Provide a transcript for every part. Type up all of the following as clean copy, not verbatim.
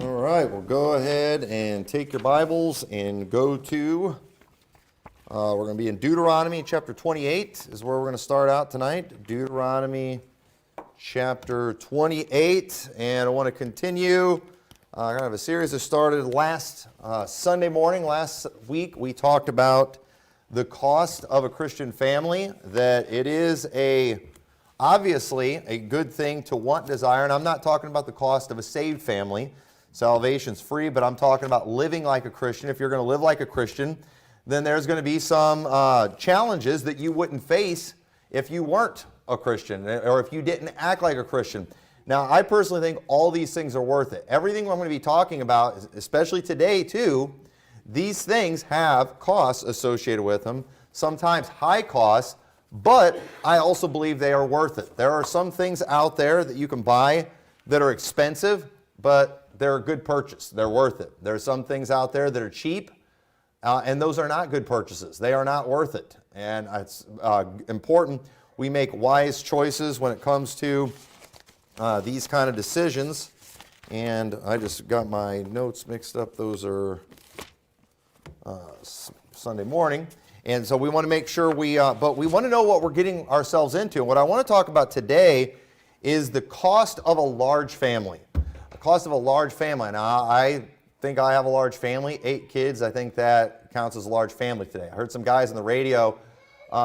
All right, well, go ahead and take your Bibles and go to, we're going to be in Deuteronomy chapter 28 is where we're going to start out tonight. Deuteronomy chapter 28, and I want to continue kind of a series that started last Sunday morning. Last week we talked about the cost of a Christian family, that it is obviously a good thing to want, desire, and I'm not talking about the cost of a saved family. Salvation's free, but I'm talking about living like a Christian. If you're going to live like a Christian, then there's going to be some challenges that you wouldn't face if you weren't a Christian or if you didn't act like a Christian. Now, I personally think all these things are worth it. Everything I'm going to be talking about, especially today too, these things have costs associated with them, sometimes high costs, but I also believe they are worth it. There are some things out there that you can buy that are expensive, but they're a good purchase. They're worth it. There are some things out there that are cheap, and those are not good purchases. They are not worth it. And it's important we make wise choices when it comes to these kind of decisions. And I just got my notes mixed up. Those are Sunday morning. And so we want to make sure but we want to know what we're getting ourselves into. And what I want to talk about today is the cost of a large family. The cost of a large family. Now, I think I have a large family, 8 kids. I think that counts as a large family today. I heard some guys on the radio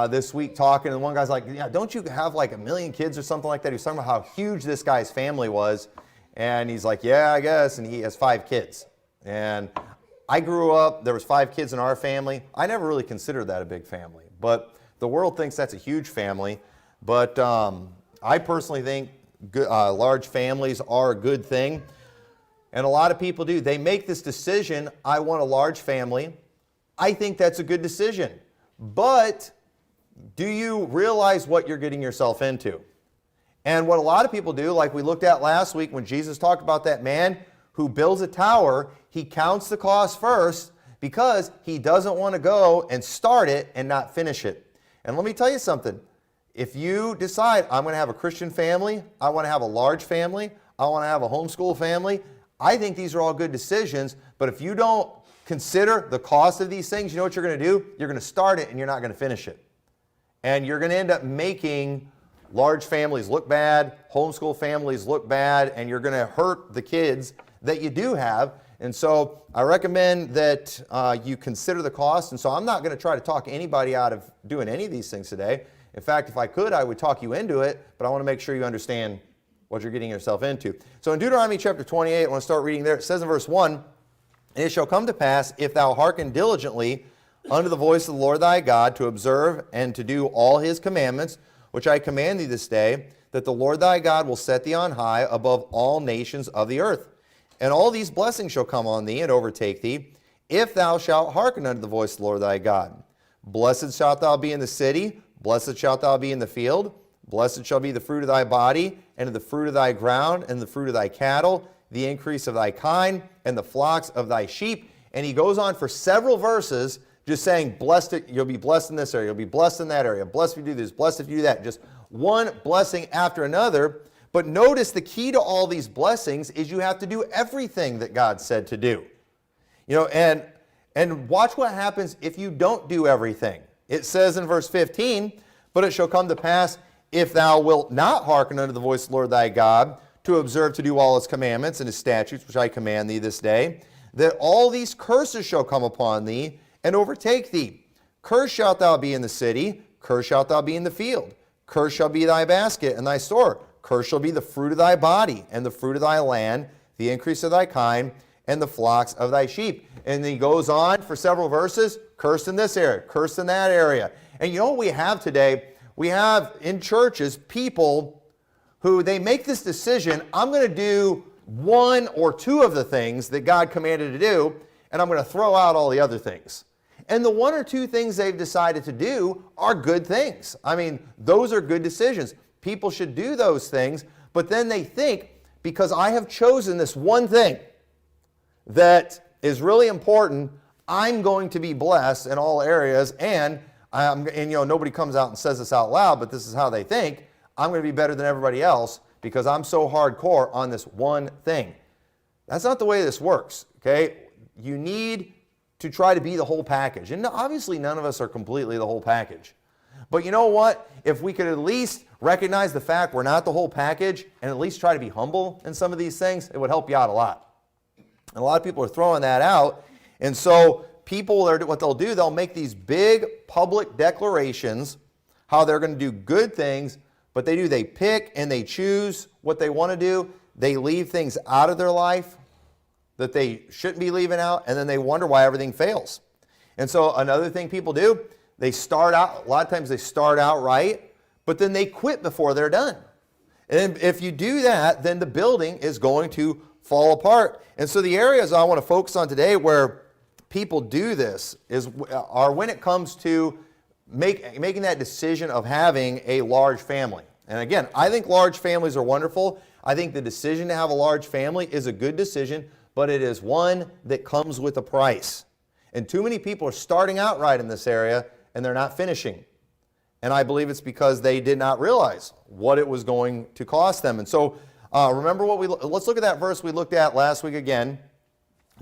this week talking, and one guy's like, yeah, don't you have like 1 million kids or something like that? He was talking about how huge this guy's family was. And he's like, yeah, I guess. And he has 5 kids. And I grew up, there was 5 kids in our family. I never really considered that a big family. But the world thinks that's a huge family. But I personally think large families are a good thing. And a lot of people do. They make this decision, I want a large family. I think that's a good decision. But do you realize what you're getting yourself into? And what a lot of people do, like we looked at last week when Jesus talked about that man who builds a tower, he counts the cost first because he doesn't want to go and start it and not finish it. And let me tell you something. If you decide, I'm going to have a Christian family, I want to have a large family, I want to have a homeschool family, I think these are all good decisions. But if you don't consider the cost of these things, you know what you're going to do? You're going to start it and you're not going to finish it. And you're going to end up making large families look bad, homeschool families look bad, and you're going to hurt the kids that you do have. And so I recommend that you consider the cost. And so I'm not going to try to talk anybody out of doing any of these things today. In fact, if I could, I would talk you into it, but I want to make sure you understand what you're getting yourself into. So in Deuteronomy chapter 28, I want to start reading there. It says in verse 1, "And it shall come to pass, if thou hearken diligently unto the voice of the Lord thy God, to observe and to do all his commandments, which I command thee this day, that the Lord thy God will set thee on high above all nations of the earth. And all these blessings shall come on thee and overtake thee, if thou shalt hearken unto the voice of the Lord thy God. Blessed shalt thou be in the city, blessed shalt thou be in the field. Blessed shall be the fruit of thy body, and the fruit of thy ground, and the fruit of thy cattle, the increase of thy kind, and the flocks of thy sheep." And he goes on for several verses just saying, blessed, you'll be blessed in this area, you'll be blessed in that area, blessed if you do this, blessed if you do that. Just one blessing after another. But notice the key to all these blessings is you have to do everything that God said to do. You know, and watch what happens if you don't do everything. It says in verse 15, "But it shall come to pass, if thou wilt not hearken unto the voice of the Lord thy God, to observe to do all his commandments and his statutes, which I command thee this day, that all these curses shall come upon thee and overtake thee. Cursed shalt thou be in the city, cursed shalt thou be in the field. Cursed shall be thy basket and thy store. Cursed shall be the fruit of thy body, and the fruit of thy land, the increase of thy kind, and the flocks of thy sheep." And then he goes on for several verses, cursed in this area, cursed in that area. And you know what we have today? We have in churches people who they make this decision, I'm going to do 1 or 2 of the things that God commanded to do, and I'm going to throw out all the other things. And the 1 or 2 things they've decided to do are good things. I mean, those are good decisions. People should do those things, but then they think, because I have chosen this one thing that is really important, I'm going to be blessed in all areas, and you know, nobody comes out and says this out loud, but this is how they think, I'm going to be better than everybody else because I'm so hardcore on this one thing. That's not the way this works, okay? You need to try to be the whole package. And obviously none of us are completely the whole package. But you know what? If we could at least recognize the fact we're not the whole package and at least try to be humble in some of these things, it would help you out a lot. And a lot of people are throwing that out. And so people, what they'll do, they'll make these big public declarations how they're going to do good things, but they pick and they choose what they want to do. They leave things out of their life that they shouldn't be leaving out, and then they wonder why everything fails. And so another thing people do, they start out, a lot of times they start out right, but then they quit before they're done. And if you do that, then the building is going to fall apart. And so the areas I want to focus on today where people do this are when it comes to making that decision of having a large family. And again, I think large families are wonderful. I think the decision to have a large family is a good decision, but it is one that comes with a price. And too many people are starting out right in this area and they're not finishing. And I believe it's because they did not realize what it was going to cost them. And so remember let's look at that verse we looked at last week again.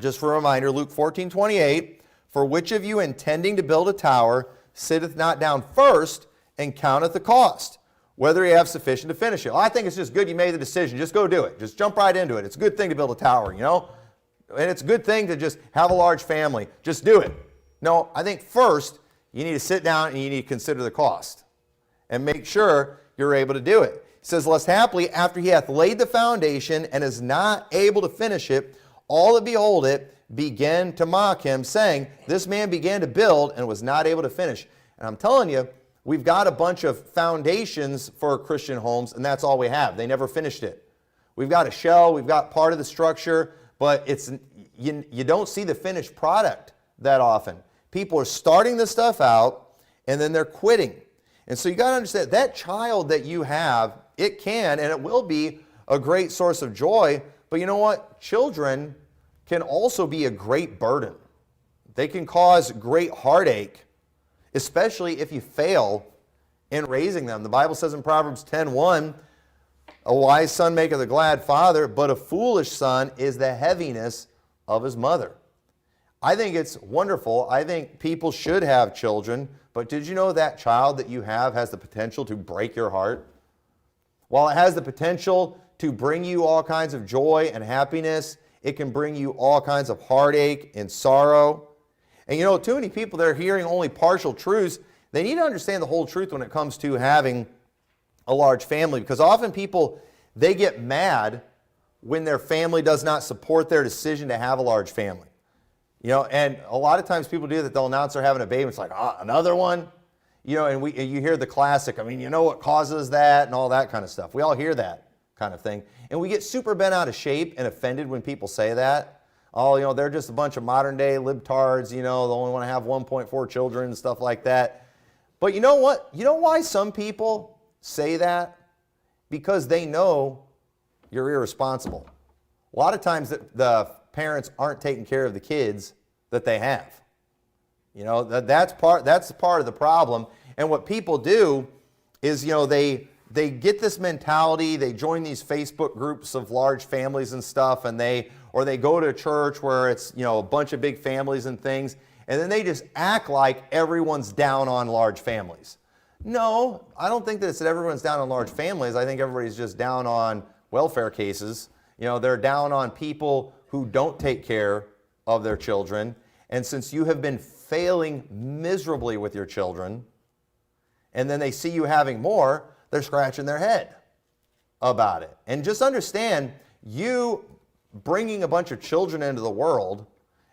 Just for a reminder, Luke 14:28, for which of you intending to build a tower sitteth not down first and counteth the cost, whether he have sufficient to finish it. Well, I think it's just good you made the decision. Just go do it. Just jump right into it. It's a good thing to build a tower, you know? And it's a good thing to just have a large family. Just do it. No, I think first you need to sit down and you need to consider the cost and make sure you're able to do it. It says, lest haply after he hath laid the foundation and is not able to finish it, all that behold it began to mock him, saying, this man began to build and was not able to finish. And I'm telling you, we've got a bunch of foundations for Christian homes, and that's all we have. They never finished it. We've got a shell, we've got part of the structure, but you don't see the finished product that often. People are starting this stuff out, and then they're quitting. And so you got to understand, that child that you have, it can and it will be a great source of joy, but you know what? Children can also be a great burden. They can cause great heartache, especially if you fail in raising them. The Bible says in Proverbs 10:1, a wise son maketh a glad father, but a foolish son is the heaviness of his mother. I think it's wonderful. I think people should have children, but did you know that child that you have has the potential to break your heart? While it has the potential to bring you all kinds of joy and happiness, it can bring you all kinds of heartache and sorrow. And you know, too many people that are hearing only partial truths, they need to understand the whole truth when it comes to having a large family, because often people, they get mad when their family does not support their decision to have a large family. You know, and a lot of times people do that. They'll announce they're having a baby. It's like, another one? You know, and you hear the classic, I mean, you know what causes that and all that kind of stuff. We all hear that kind of thing. And we get super bent out of shape and offended when people say that. Oh, you know, they're just a bunch of modern day libtards, you know, they only want to have 1.4 children and stuff like that. But you know what? You know why some people say that? Because they know you're irresponsible. A lot of times the parents aren't taking care of the kids that they have. You know, that's part of the problem. And what people do is, you know, they get this mentality, they join these Facebook groups of large families and stuff, and they go to a church where it's, you know, a bunch of big families and things, and then they just act like everyone's down on large families. No, I don't think that it's that everyone's down on large families. I think everybody's just down on welfare cases. You know, they're down on people who don't take care of their children. And since you have been failing miserably with your children, and then they see you having more, they're scratching their head about it. And just understand, you bringing a bunch of children into the world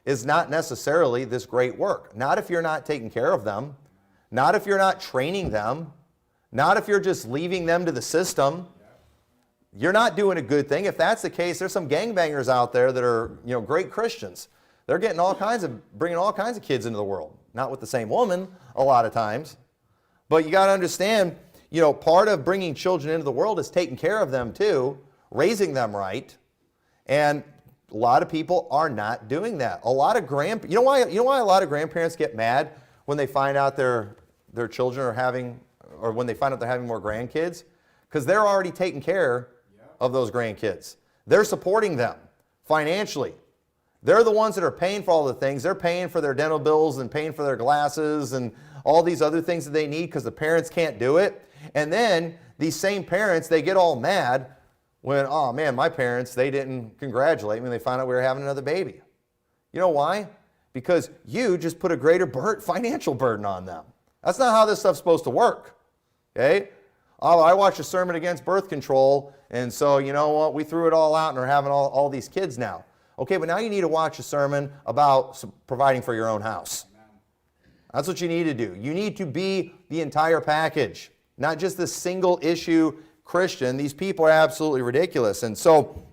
is not necessarily this great work. Not if you're not taking care of them, not if you're not training them, not if you're just leaving them to the system. You're not doing a good thing. If that's the case, there's some gangbangers out there that are, you know, great Christians. They're getting bringing all kinds of kids into the world. Not with the same woman a lot of times. But you got to understand, you know, part of bringing children into the world is taking care of them too, raising them right. And a lot of people are not doing that. You know why a lot of grandparents get mad when they find out their children are having, or when they find out they're having more grandkids? Because they're already taking care of those grandkids. They're supporting them. financially. They're the ones that are paying for all the things. They're paying for their dental bills and paying for their glasses and all these other things that they need because the parents can't do it. And then these same parents, they get all mad when, oh man, my parents, they didn't congratulate me when they found out we were having another baby. You know why? Because you just put a greater financial burden on them. That's not how this stuff's supposed to work. Okay? Oh, I watched a sermon against birth control, and so you know what? We threw it all out and are having all these kids now. Okay, but now you need to watch a sermon about providing for your own house. That's what you need to do. You need to be the entire package, not just the single issue Christian. These people are absolutely ridiculous. And so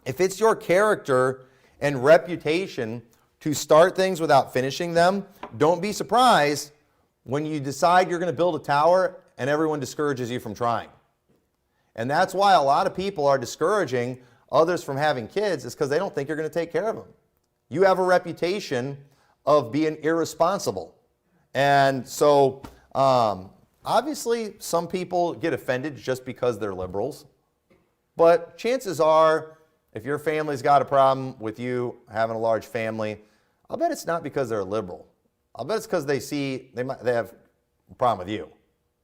if it's your character and reputation to start things without finishing them, don't be surprised when you decide you're going to build a tower and everyone discourages you from trying. And that's why a lot of people are discouraging others from having kids, is because they don't think you're going to take care of them. You have a reputation of being irresponsible. And so obviously some people get offended just because they're liberals. But chances are, if your family's got a problem with you having a large family, I'll bet it's not because they're liberal. I'll bet it's because they have a problem with you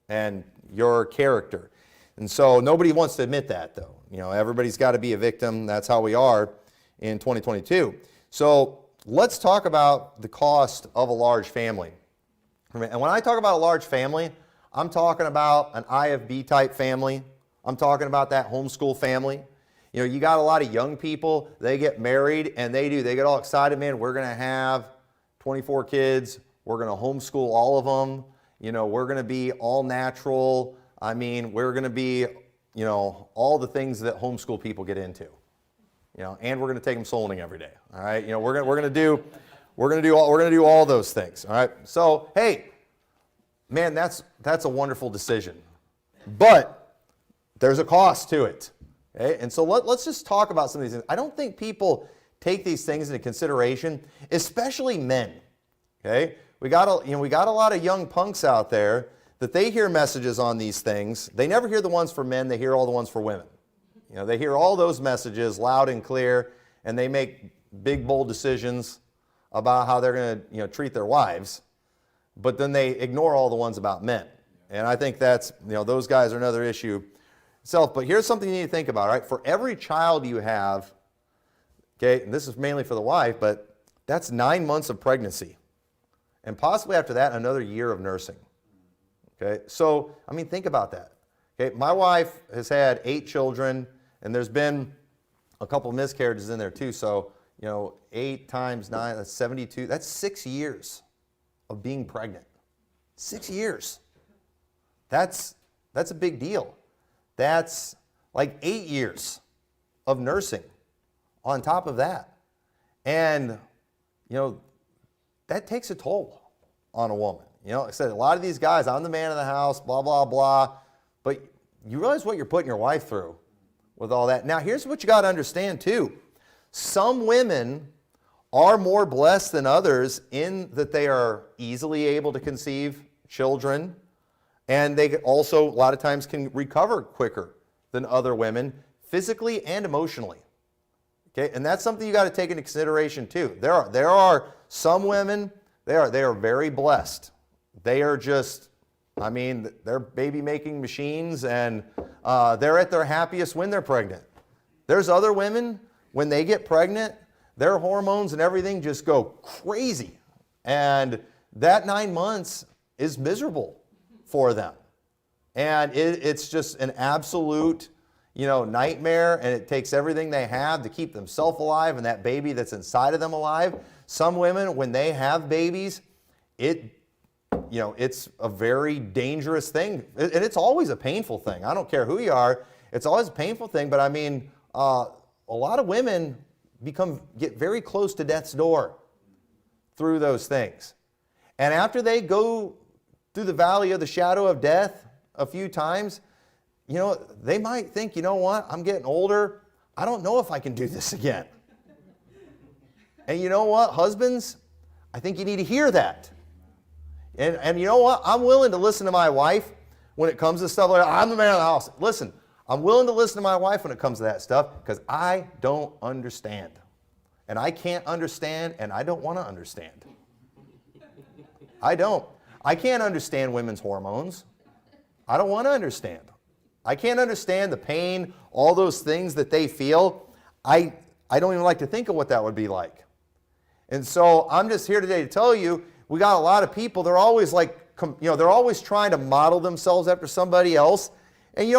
and your character. And so nobody wants to admit that, though. You know, everybody's got to be a victim. That's how we are in 2022. So let's talk about the cost of a large family. And when I talk about a large family, I'm talking about an IFB type family. I'm talking about that homeschool family. You know, you got a lot of young people, they get married and they get all excited, man, we're going to have 24 kids. We're going to homeschool all of them. You know, we're going to be all natural. I mean, we're going to be, you know, all the things that homeschool people get into. You know, and we're going to take them soul winning every day. All right. You know, we're going to do all those things. All right. So, hey, man, that's a wonderful decision. But there's a cost to it. Okay? And so let's just talk about some of these things. I don't think people take these things into consideration, especially men. Okay? We got a lot of young punks out there that they hear messages on these things. They never hear the ones for men, they hear all the ones for women. You know, they hear all those messages loud and clear, and they make big, bold decisions about how they're going to, you know, treat their wives, but then they ignore all the ones about men. And I think that's, you know, those guys are another issue itself. But here's something you need to think about, right? For every child you have, okay, and this is mainly for the wife, but that's 9 months of pregnancy. And possibly after that, another year of nursing. Okay, so, I mean, think about that. Okay, my wife has had 8 children, and there's been a couple miscarriages in there too. So, you know, 8 times 9, that's 72. That's 6 years of being pregnant. 6 years. That's a big deal. That's like 8 years of nursing on top of that. And, you know, that takes a toll on a woman. You know, like I said, a lot of these guys, I'm the man of the house, blah, blah, blah. But you realize what you're putting your wife through with all that. Now, here's what you got to understand, too. Some women are more blessed than others in that they are easily able to conceive children, and they also, a lot of times, can recover quicker than other women, physically and emotionally. Okay, and that's something you got to take into consideration, too. There are some women, they are very blessed. They are just, I mean, they're baby-making machines, and they're at their happiest when they're pregnant. There's other women, when they get pregnant, their hormones and everything just go crazy. And that 9 months is miserable for them. And it's just an absolute, you know, nightmare, and it takes everything they have to keep themselves alive and that baby that's inside of them alive. Some women, when they have babies, it's a very dangerous thing. And it's always a painful thing. I don't care who you are. It's always a painful thing. But I mean, a lot of women get very close to death's door through those things. And after they go through the valley of the shadow of death a few times, you know, they might think, you know what, I'm getting older. I don't know if I can do this again. And you know what, husbands, I think you need to hear that. And you know what, I'm willing to listen to my wife when it comes to stuff like that. I'm the man of the house. Listen, I'm willing to listen to my wife when it comes to that stuff because I don't understand. And I can't understand, and I don't want to understand. I don't. I can't understand women's hormones. I don't want to understand. I can't understand the pain, all those things that they feel. I don't even like to think of what that would be like. And so I'm just here today to tell you, we got a lot of people, they're always like, they're always trying to model themselves after somebody else. And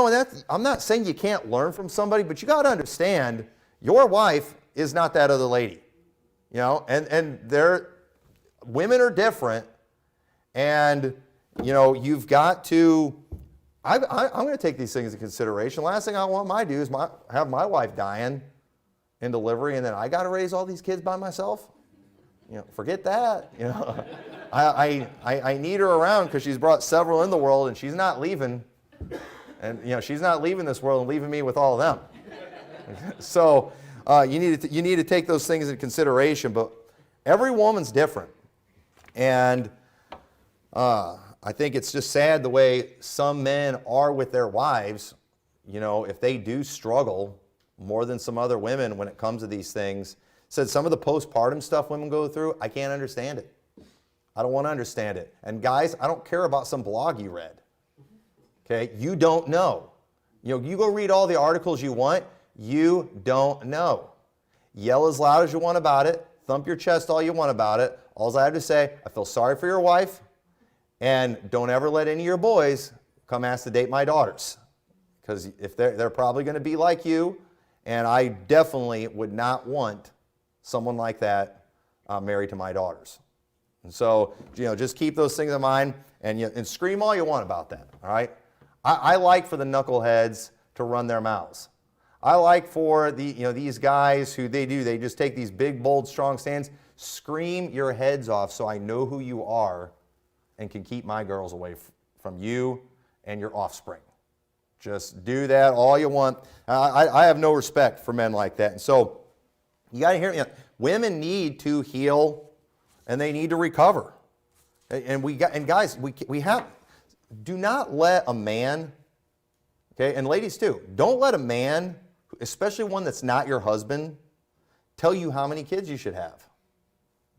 I'm not saying you can't learn from somebody, but you got to understand, your wife is not that other lady. And women are different. And, you've got to, I'm going to take these things into consideration. Last thing I want to do is have my wife dying in delivery, and then I got to raise all these kids by myself. Forget that. I need her around because she's brought several in the world, and she's not leaving. And she's not leaving this world and leaving me with all of them. So you need to take those things into consideration. But every woman's different, and I think it's just sad the way some men are with their wives. If they do struggle more than some other women when it comes to these things. Said some of the postpartum stuff women go through, I can't understand it. I don't want to understand it. And guys, I don't care about some blog you read. Okay, you don't know. You go read all the articles you want, you don't know. Yell as loud as you want about it, thump your chest all you want about it. All I have to say, I feel sorry for your wife, and don't ever let any of your boys come ask to date my daughters. Because if they're probably going to be like you, and I definitely would not want someone like that married to my daughters. And so, just keep those things in mind, and scream all you want about that, all right? I like for the knuckleheads to run their mouths. I like for these guys who they just take these big, bold, strong stands. Scream your heads off so I know who you are and can keep my girls away from you and your offspring. Just do that all you want. I have no respect for men like that. And so you got to hear me. Women need to heal and they need to recover. And guys, we have. Do not let a man, okay, and ladies too, don't let a man, especially one that's not your husband, tell you how many kids you should have.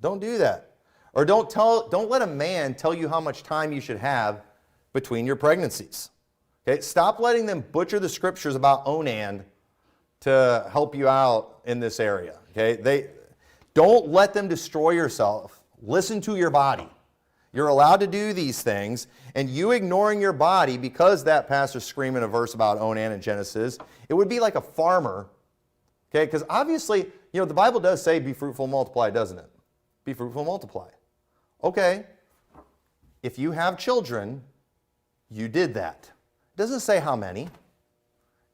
Don't do that. Or don't let a man tell you how much time you should have between your pregnancies. Okay, stop letting them butcher the scriptures about Onan to help you out in this area. Okay, don't let them destroy yourself. Listen to your body. You're allowed to do these things, and you ignoring your body because that pastor's screaming a verse about Onan in Genesis, it would be like a farmer, okay? Because obviously, the Bible does say be fruitful and multiply, doesn't it? Be fruitful and multiply. Okay, if you have children, you did that. It doesn't say how many.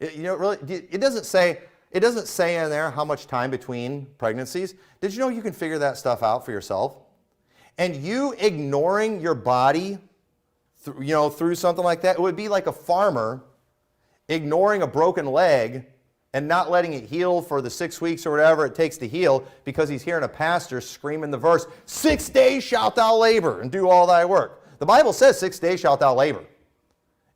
It doesn't say in there how much time between pregnancies. Did you know you can figure that stuff out for yourself? And you ignoring your body, through something like that, it would be like a farmer ignoring a broken leg and not letting it heal for the 6 weeks or whatever it takes to heal because he's hearing a pastor screaming the verse, 6 days shalt thou labor and do all thy work. The Bible says 6 days shalt thou labor.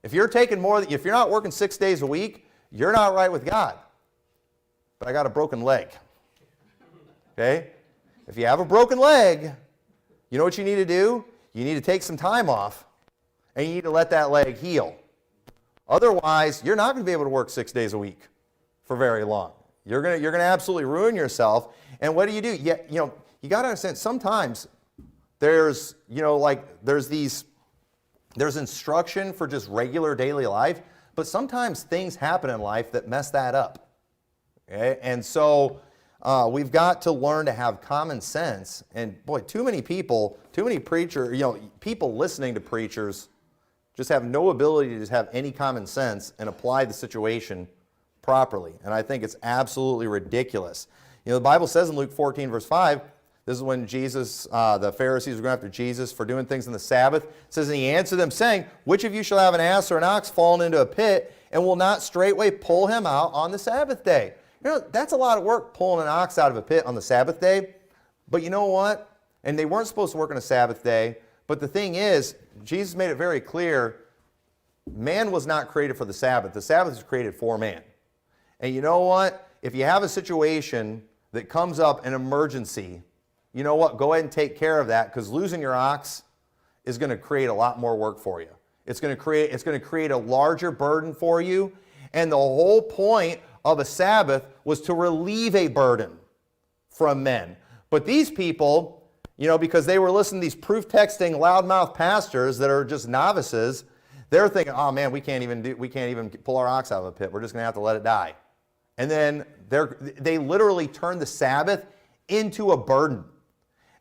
If you're not working 6 days a week, you're not right with God. But I got a broken leg. Okay? If you have a broken leg, you know what you need to do? You need to take some time off, and you need to let that leg heal. Otherwise, you're not going to be able to work 6 days a week for very long. You're going to absolutely ruin yourself. And what do? You got to understand. Sometimes there's instruction for just regular daily life, but sometimes things happen in life that mess that up. Okay? And so we've got to learn to have common sense. And boy, too many preachers, people listening to preachers just have no ability to just have any common sense and apply the situation properly. And I think it's absolutely ridiculous. The Bible says in Luke 14, verse 5, this is when Jesus, the Pharisees were going after Jesus for doing things on the Sabbath. It says, and he answered them, saying, which of you shall have an ass or an ox fallen into a pit, and will not straightway pull him out on the Sabbath day? That's a lot of work, pulling an ox out of a pit on the Sabbath day. But you know what? And they weren't supposed to work on a Sabbath day. But the thing is, Jesus made it very clear, man was not created for the Sabbath. The Sabbath was created for man. And you know what? If you have a situation that comes up an emergency, you know what? Go ahead and take care of that, because losing your ox is going to create a lot more work for you. It's going to create a larger burden for you. And the whole point of a Sabbath was to relieve a burden from men. But these people, because they were listening to these proof texting loudmouth pastors that are just novices, they're thinking, oh man, we can't even pull our ox out of a pit. We're just going to have to let it die. And then they literally turned the Sabbath into a burden.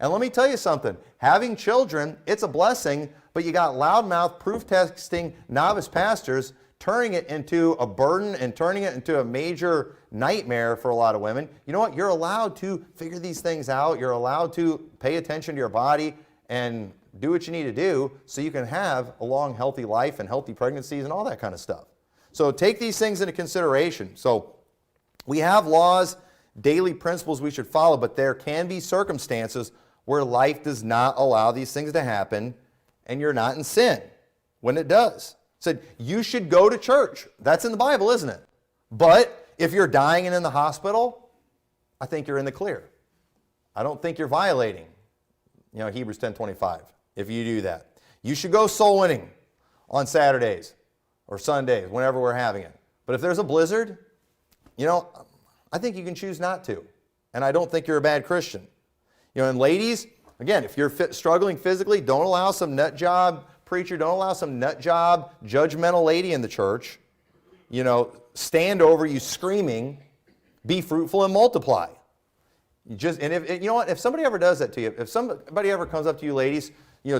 And let me tell you something, having children, it's a blessing, but you got loudmouth, proof texting novice pastors turning it into a burden and turning it into a major nightmare for a lot of women. You know what? You're allowed to figure these things out. You're allowed to pay attention to your body and do what you need to do so you can have a long, healthy life and healthy pregnancies and all that kind of stuff. So take these things into consideration. So we have laws, daily principles we should follow, but there can be circumstances where life does not allow these things to happen and you're not in sin when it does. It said you should go to church. That's in the Bible, isn't it? But if you're dying and in the hospital, I think you're in the clear. I don't think you're violating, Hebrews 10:25 if you do that. You should go soul winning on Saturdays or Sundays, whenever we're having it. But if there's a blizzard, I think you can choose not to. And I don't think you're a bad Christian. And ladies, again, if you're struggling physically, don't allow some nut job preacher, don't allow some nut job, judgmental lady in the church, stand over you screaming, be fruitful and multiply. If somebody ever does that to you, if somebody ever comes up to you ladies,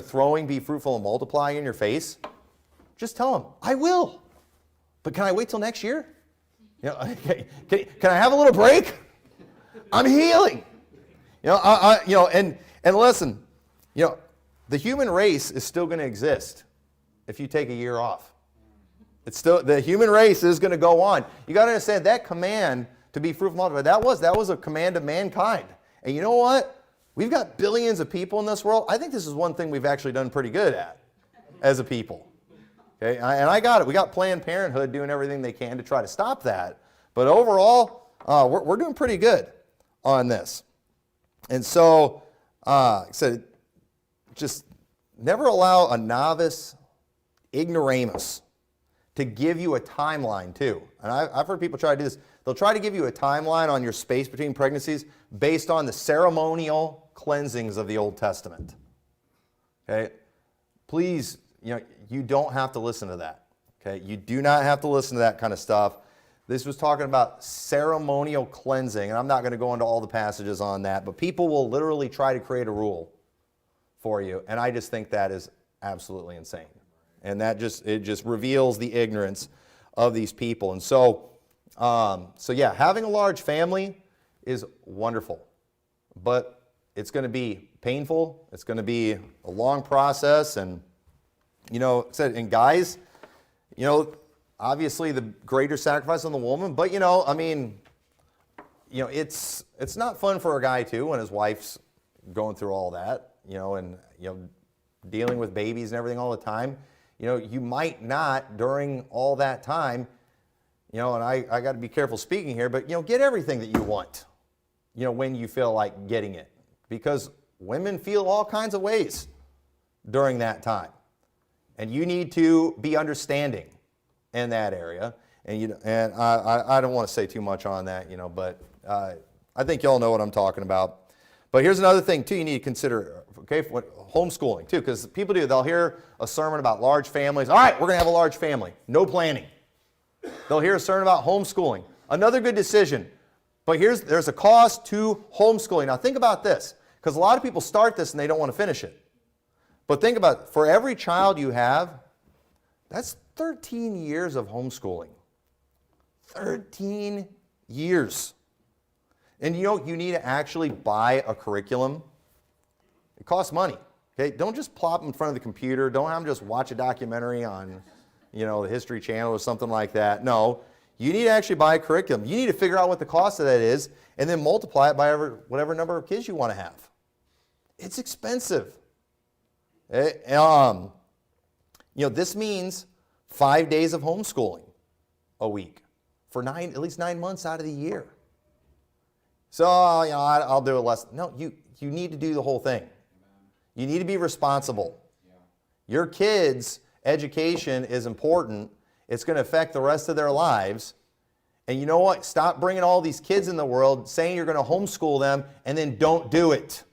throwing be fruitful and multiply in your face, just tell them, I will. But can I wait till next year? Can I have a little break? I'm healing. And listen, the human race is still going to exist if you take a year off. The human race is going to go on. You got to understand that command to be fruitful and multiply, that was a command of mankind. And you know what? We've got billions of people in this world. I think this is one thing we've actually done pretty good at as a people. Okay, and I got it. We got Planned Parenthood doing everything they can to try to stop that. But overall, we're doing pretty good on this. And so, just never allow a novice ignoramus to give you a timeline too. And I've heard people try to do this. They'll try to give you a timeline on your space between pregnancies based on the ceremonial cleansings of the Old Testament. Okay? Please, you don't have to listen to that. Okay? You do not have to listen to that kind of stuff. This was talking about ceremonial cleansing, and I'm not going to go into all the passages on that, but people will literally try to create a rule for you, and I just think that is absolutely insane. And it just reveals the ignorance of these people. And so having a large family is wonderful, but it's going to be painful. It's going to be a long process, and and guys, obviously the greater sacrifice on the woman, but it's not fun for a guy too when his wife's going through all that, and dealing with babies and everything all the time. You might not during all that time, and I got to be careful speaking here, but get everything that you want, when you feel like getting it, because women feel all kinds of ways during that time, and you need to be understanding in that area. And I don't want to say too much on that, but I think y'all know what I'm talking about. But here's another thing too you need to consider, okay, homeschooling too, because people they'll hear a sermon about large families. All right, we're going to have a large family. No planning. They'll hear a sermon about homeschooling. Another good decision. But there's a cost to homeschooling. Now think about this, because a lot of people start this and they don't want to finish it. But think about it. For every child you have, that's 13 years of homeschooling. 13 years. And you need to actually buy a curriculum. It costs money. Okay? Don't just plop them in front of the computer. Don't have them just watch a documentary on, the History Channel or something like that. No, you need to actually buy a curriculum. You need to figure out what the cost of that is and then multiply it by whatever number of kids you want to have. It's expensive. This means 5 days of homeschooling a week for at least 9 months out of the year. So, I'll do it less. No, you need to do the whole thing. You need to be responsible. Your kids' education is important. It's going to affect the rest of their lives. And you know what? Stop bringing all these kids in the world, saying you're going to homeschool them, and then don't do it.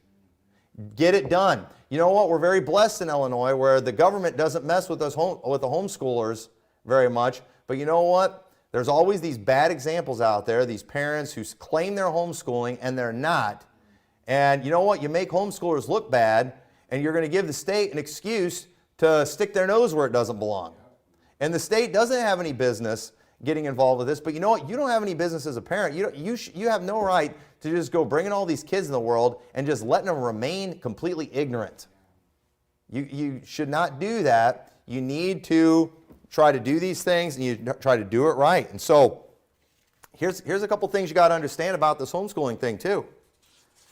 Get it done. You know what? We're very blessed in Illinois where the government doesn't mess with us with the homeschoolers very much. But you know what? There's always these bad examples out there, these parents who claim they're homeschooling and they're not. And you know what? You make homeschoolers look bad, and you're going to give the state an excuse to stick their nose where it doesn't belong. And the state doesn't have any business getting involved with this. But you know what? You don't have any business as a parent. You have no right to just go bringing all these kids in the world and just letting them remain completely ignorant. You should not do that. You need to try to do these things, and you try to do it right. And so here's a couple things you got to understand about this homeschooling thing too.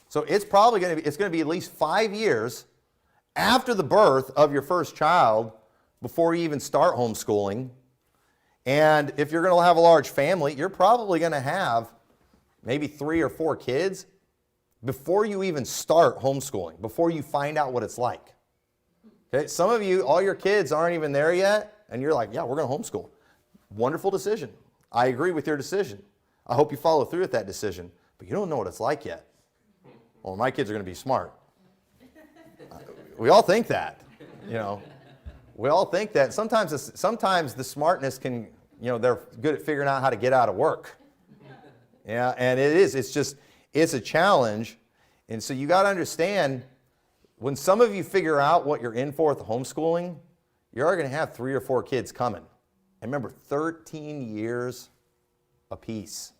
So it's probably going to be at least 5 years after the birth of your first child before you even start homeschooling. And if you're going to have a large family, you're probably going to have maybe 3 or 4 kids before you even start homeschooling, before you find out what it's like. Okay? Some of you, all your kids aren't even there yet, and you're like, yeah, we're going to homeschool. Wonderful decision. I agree with your decision. I hope you follow through with that decision, but you don't know what it's like yet. Well, my kids are going to be smart. We all think that, We all think that. Sometimes the smartness can, they're good at figuring out how to get out of work. Yeah, and it is. It's a challenge. And so you got to understand, when some of you figure out what you're in for with the homeschooling, you're going to have 3 or 4 kids coming. And remember, 13 years apiece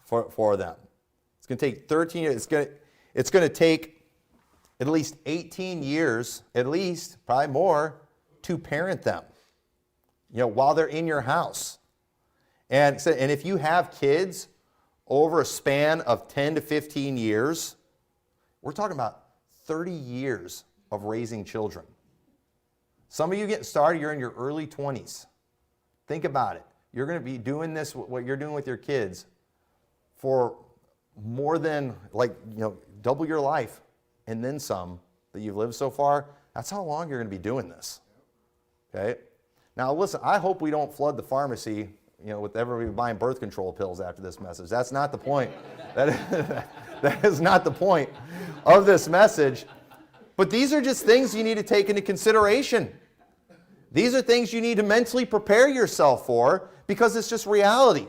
for them. It's going to take 13 years. It's going to take at least 18 years, at least, probably more, to parent them, while they're in your house. And if you have kids over a span of 10 to 15 years, we're talking about 30 years of raising children. Some of you getting started, you're in your early 20s. Think about it. You're going to be doing this, what you're doing with your kids, for more than, double your life and then some that you've lived so far. That's how long you're going to be doing this. Okay? Now listen, I hope we don't flood the pharmacy, with everybody buying birth control pills after this message. That's not the point. That is not the point of this message. But these are just things you need to take into consideration. These are things you need to mentally prepare yourself for, because it's just reality.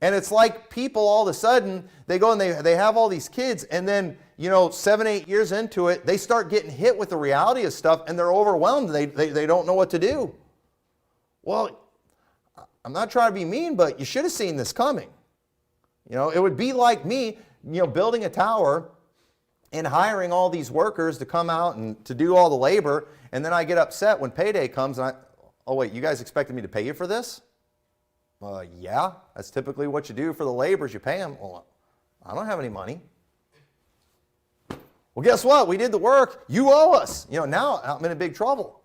And it's like people all of a sudden, they go and they have all these kids, and then 7, 8 years into it, they start getting hit with the reality of stuff, and they're overwhelmed. They don't know what to do. Well, I'm not trying to be mean, but you should have seen this coming. It would be like me, building a tower and hiring all these workers to come out and to do all the labor, and then I get upset when payday comes, and oh wait, you guys expected me to pay you for this? Yeah, that's typically what you do for the laborers. You pay them. Well, I don't have any money. Well, guess what? We did the work. You owe us. Now I'm in big trouble.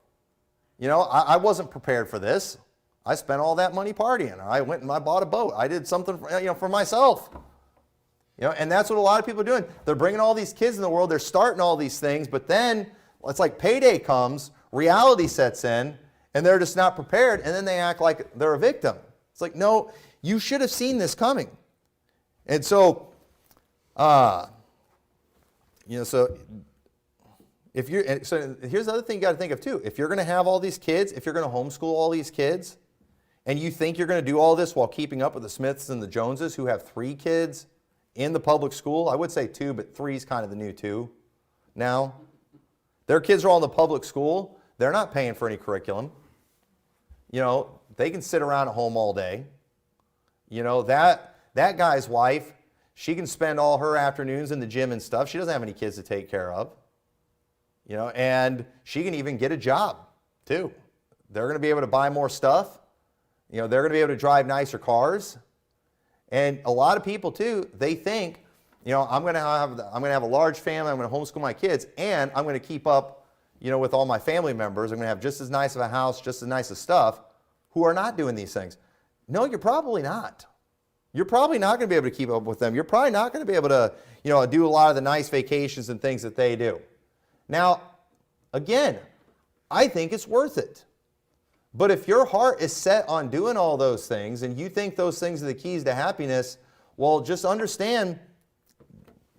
I wasn't prepared for this. I spent all that money partying. I went and I bought a boat. I did something for myself. And that's what a lot of people are doing. They're bringing all these kids in the world. They're starting all these things, but then it's like payday comes, reality sets in, and they're just not prepared, and then they act like they're a victim. It's like, no, you should have seen this coming. And so, so here's the other thing you got to think of too. If you're going to have all these kids, if you're going to homeschool all these kids, and you think you're going to do all this while keeping up with the Smiths and the Joneses who have 3 kids in the public school, I would say 2, but 3 is kind of the new 2 now. Their kids are all in the public school. They're not paying for any curriculum. They can sit around at home all day. That guy's wife, she can spend all her afternoons in the gym and stuff. She doesn't have any kids to take care of. And she can even get a job too. They're going to be able to buy more stuff. They're going to be able to drive nicer cars. And a lot of people too, they think, I'm going to have a large family. I'm going to homeschool my kids, and I'm going to keep up, with all my family members. I'm going to have just as nice of a house, just as nice of stuff, who are not doing these things. No, you're probably not. You're probably not going to be able to keep up with them. You're probably not going to be able to, do a lot of the nice vacations and things that they do. Now, again, I think it's worth it. But if your heart is set on doing all those things and you think those things are the keys to happiness, well, just understand,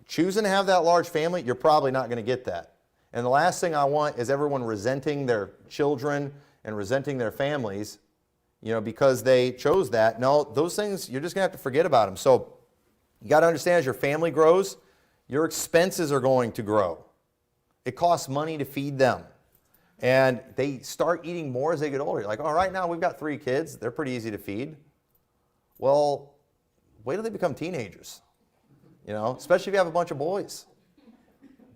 choosing to have that large family, you're probably not going to get that. And the last thing I want is everyone resenting their children and resenting their families, because they chose that. No, those things, you're just going to have to forget about them. So you got to understand, as your family grows, your expenses are going to grow. It costs money to feed them. And they start eating more as they get older. You're like, right now we've got 3 kids. They're pretty easy to feed. Well, wait till they become teenagers. Especially if you have a bunch of boys.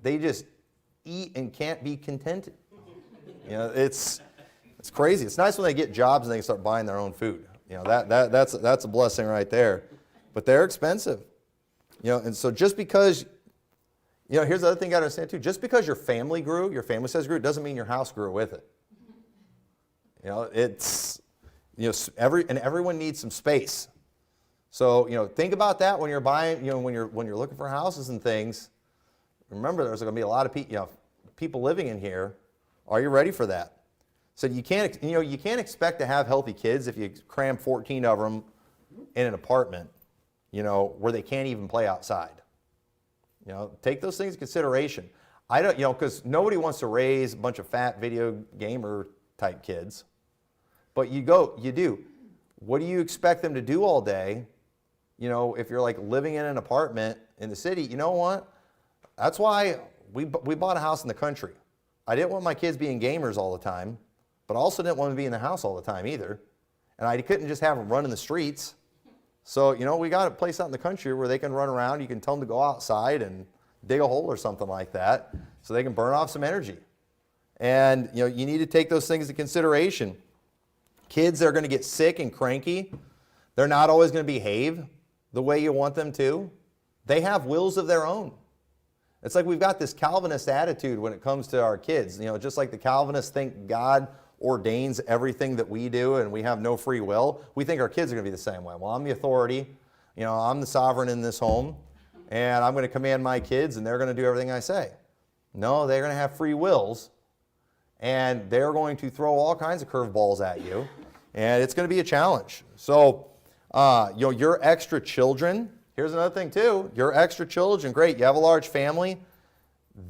They just eat and can't be contented. It's crazy. It's nice when they get jobs and they can start buying their own food. That's a blessing right there. But they're expensive. And so just because, here's the other thing you got to understand too. Just because your family grew, your family size grew, doesn't mean your house grew with it. Everyone needs some space. So, think about that when you're buying, when you're looking for houses and things. Remember, there's going to be a lot of people living in here. Are you ready for that? So you can't expect to have healthy kids if you cram 14 of them in an apartment, where they can't even play outside. Take those things into consideration. I don't, because nobody wants to raise a bunch of fat video gamer type kids. But you do. What do you expect them to do all day? If you're like living in an apartment in the city, you know what? That's why we bought a house in the country. I didn't want my kids being gamers all the time, but I also didn't want them to be in the house all the time either. And I couldn't just have them run in the streets. So, we got a place out in the country where they can run around. You can tell them to go outside and dig a hole or something like that so they can burn off some energy. And, you need to take those things into consideration. Kids are going to get sick and cranky. They're not always going to behave the way you want them to. They have wills of their own. It's like we've got this Calvinist attitude when it comes to our kids. Just like the Calvinists think God ordains everything that we do and we have no free will, we think our kids are going to be the same way. Well, I'm the authority. I'm the sovereign in this home, and I'm going to command my kids, and they're going to do everything I say. No, they're going to have free wills, and they're going to throw all kinds of curveballs at you, and it's going to be a challenge. So, your extra children, here's another thing too. Your extra children, great, you have a large family.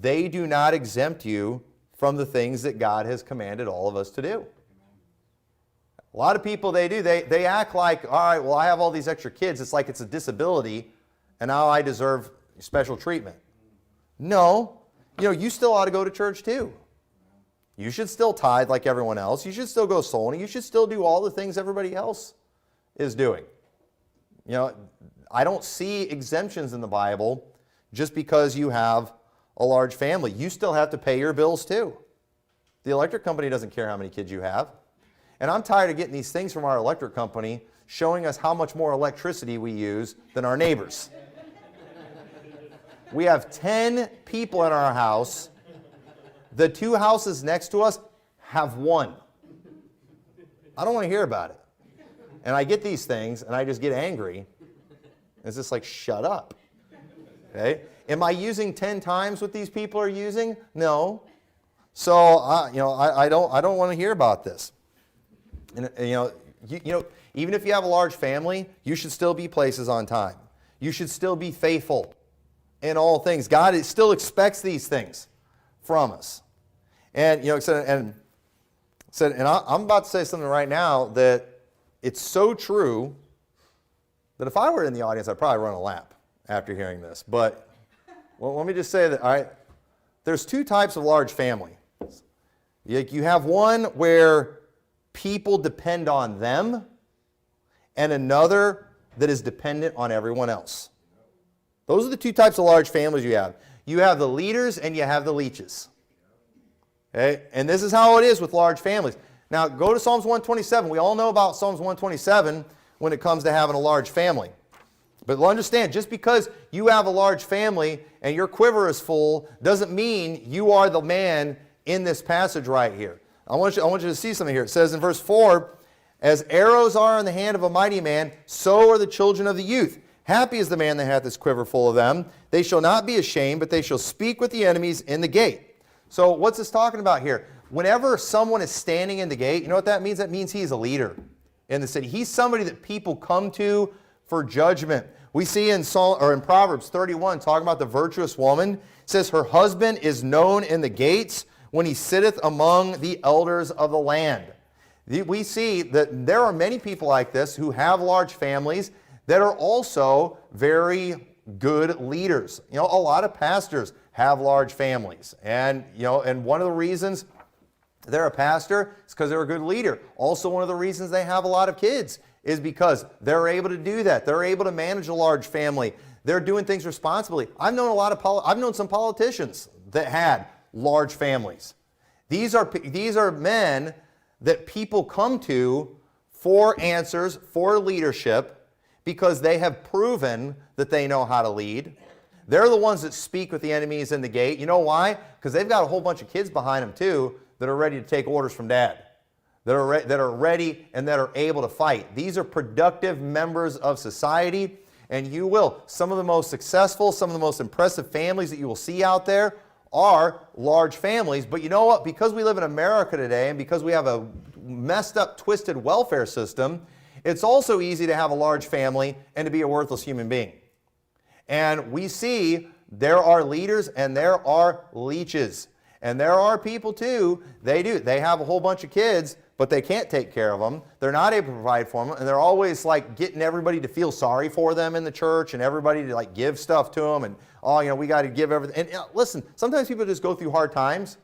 They do not exempt you from the things that God has commanded all of us to do. A lot of people, they act like, all right, well, I have all these extra kids. It's like it's a disability, and now I deserve special treatment. No, you still ought to go to church too. You should still tithe like everyone else. You should still go soul winning. You should still do all the things everybody else is doing. I don't see exemptions in the Bible just because you have a large family. You still have to pay your bills too. The electric company doesn't care how many kids you have. And I'm tired of getting these things from our electric company showing us how much more electricity we use than our neighbors. We have 10 people in our house. The 2 houses next to us have 1. I don't want to hear about it. And I get these things and I just get angry. It's just like, shut up. Okay? Am I using 10 times what these people are using? No. So, I don't want to hear about this. And, even if you have a large family, you should still be places on time. You should still be faithful in all things. God still expects these things from us. And, I'm about to say something right now that it's so true that if I were in the audience, I'd probably run a lap after hearing this. But, well, let me just say that, there's 2 types of large family. You have one where people depend on them, and another that is dependent on everyone else. Those are the 2 types of large families you have. You have the leaders and you have the leeches. Okay? And this is how it is with large families. Now, go to Psalms 127. We all know about Psalms 127 when it comes to having a large family. But understand, just because you have a large family and your quiver is full doesn't mean you are the man in this passage right here. I want you to see something here. It says in verse 4, As arrows are in the hand of a mighty man, so are the children of the youth. Happy is the man that hath his quiver full of them. They shall not be ashamed, but they shall speak with the enemies in the gate. So what's this talking about here? Whenever someone is standing in the gate, you know what that means? That means he's a leader in the city. He's somebody that people come to for judgment. We see in Proverbs 31, talking about the virtuous woman, it says, her husband is known in the gates when he sitteth among the elders of the land. We see that there are many people like this who have large families that are also very good leaders. You know, a lot of pastors have large families. And, you know, and one of the reasons they're a pastor is because they're a good leader. Also, one of the reasons they have a lot of kids is because they're able to do that. They're able to manage a large family. They're doing things responsibly. I've known some politicians that had large families. These are men that people come to for answers, for leadership, because they have proven that they know how to lead. They're the ones that speak with the enemies in the gate. You know why? Because they've got a whole bunch of kids behind them too that are ready to take orders from dad, that are ready and that are able to fight. These are productive members of society, and some of the most successful, some of the most impressive families that you will see out there are large families. But you know what? Because we live in America today and because we have a messed up, twisted welfare system, it's also easy to have a large family and to be a worthless human being. And we see there are leaders and there are leeches. And there are people too, they have a whole bunch of kids, but they can't take care of them. They're not able to provide for them, and they're always like getting everybody to feel sorry for them in the church and everybody to like give stuff to them and, oh, you know, we got to give everything. And listen, sometimes people just go through hard times,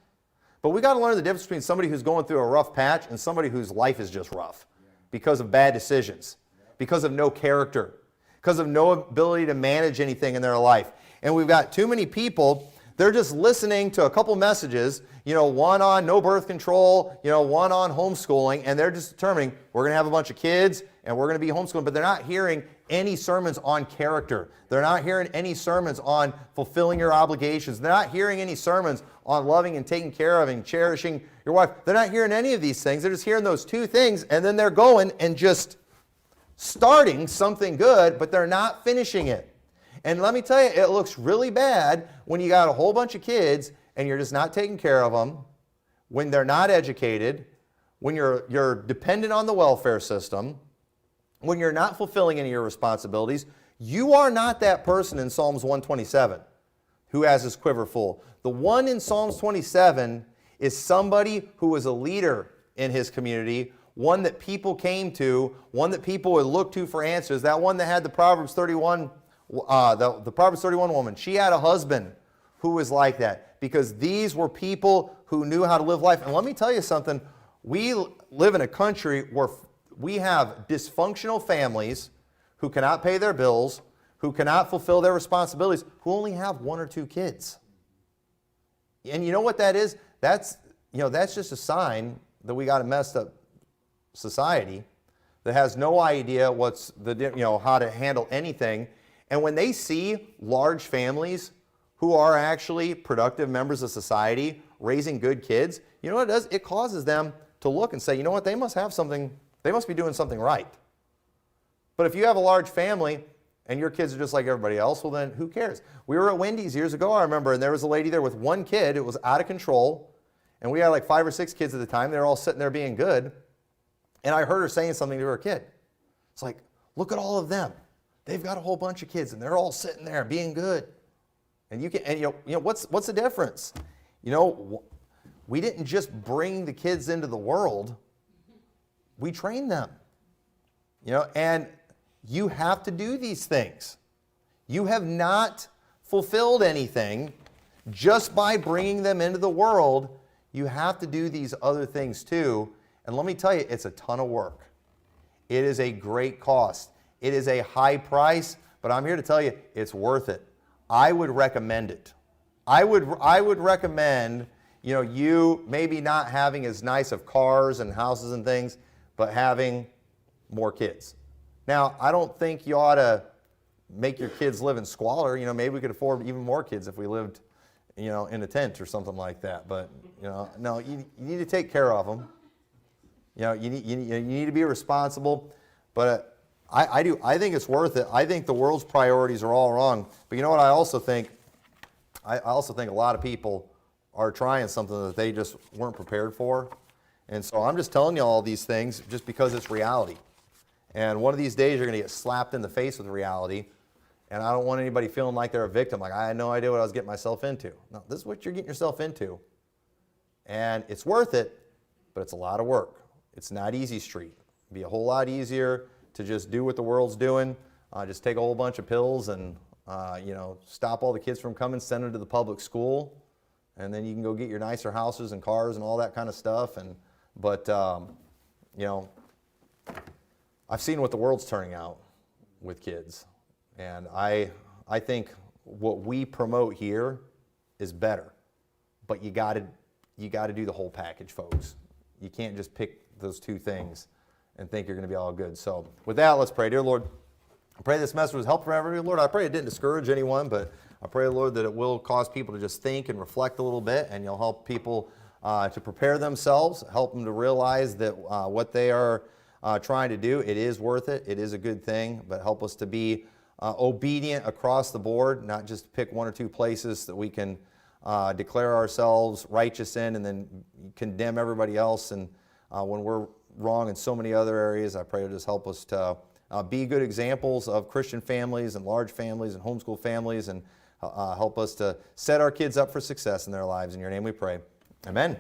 but we got to learn the difference between somebody who's going through a rough patch and somebody whose life is just rough because of bad decisions, because of no character, because of no ability to manage anything in their life. And we've got too many people, they're just listening to a couple messages, you know, one on no birth control, you know, one on homeschooling, and they're just determining we're going to have a bunch of kids and we're going to be homeschooling, but they're not hearing any sermons on character. They're not hearing any sermons on fulfilling your obligations. They're not hearing any sermons on loving and taking care of and cherishing your wife. They're not hearing any of these things. They're just hearing those two things, and then they're going and just starting something good, but they're not finishing it. And let me tell you, it looks really bad when you got a whole bunch of kids and you're just not taking care of them, when they're not educated, when you're dependent on the welfare system, when you're not fulfilling any of your responsibilities. You are not that person in Psalms 127 who has his quiver full. The one in Psalms 27 is somebody who was a leader in his community, one that people came to, one that people would look to for answers. That one that had the Proverbs 31 the Proverbs 31 woman, she had a husband who was like that, because these were people who knew how to live life. And let me tell you something, we live in a country where we have dysfunctional families who cannot pay their bills, who cannot fulfill their responsibilities, who only have one or two kids. And you know what that is? That's just a sign that we got a messed up society that has no idea how to handle anything. And when they see large families who are actually productive members of society raising good kids, you know what it does? It causes them to look and say, you know what, they must be doing something right. But if you have a large family and your kids are just like everybody else, well then who cares? We were at Wendy's years ago, I remember, and there was a lady there with one kid. It was out of control. And we had like 5 or 6 kids at the time. They were all sitting there being good. And I heard her saying something to her kid. It's like, look at all of them. They've got a whole bunch of kids, and they're all sitting there being good. And what's the difference? You know, we didn't just bring the kids into the world. We trained them. You know, and you have to do these things. You have not fulfilled anything just by bringing them into the world. You have to do these other things too. And let me tell you, it's a ton of work. It is a great cost. It is a high price, but I'm here to tell you it's worth it. I would recommend it. I would recommend, you know, you maybe not having as nice of cars and houses and things, but having more kids. Now, I don't think you ought to make your kids live in squalor. You know, maybe we could afford even more kids if we lived, you know, in a tent or something like that. But, you know, no, you need to take care of them. You need to be responsible, but I think it's worth it. I think the world's priorities are all wrong. But you know what I also think? I also think a lot of people are trying something that they just weren't prepared for. And so I'm just telling you all these things just because it's reality. And one of these days you're going to get slapped in the face with reality. And I don't want anybody feeling like they're a victim, like I had no idea what I was getting myself into. No, this is what you're getting yourself into. And it's worth it, but it's a lot of work. It's not easy street. It'd be a whole lot easier to just do what the world's doing, just take a whole bunch of pills and stop all the kids from coming, send them to the public school, and then you can go get your nicer houses and cars and all that kind of stuff. But I've seen what the world's turning out with kids, and I think what we promote here is better. But you got to do the whole package, folks. You can't just pick those two things and think you're going to be all good. So with that, let's pray. Dear Lord, I pray this message was helpful for everybody. Lord, I pray it didn't discourage anyone, but I pray, Lord, that it will cause people to just think and reflect a little bit, and you'll help people to prepare themselves, help them to realize that what they are trying to do, it is worth it. It is a good thing, but help us to be obedient across the board, not just pick one or two places that we can declare ourselves righteous in and then condemn everybody else. And when we're wrong in so many other areas, I pray it'll just help us to be good examples of Christian families and large families and homeschool families, and help us to set our kids up for success in their lives. In your name we pray. Amen.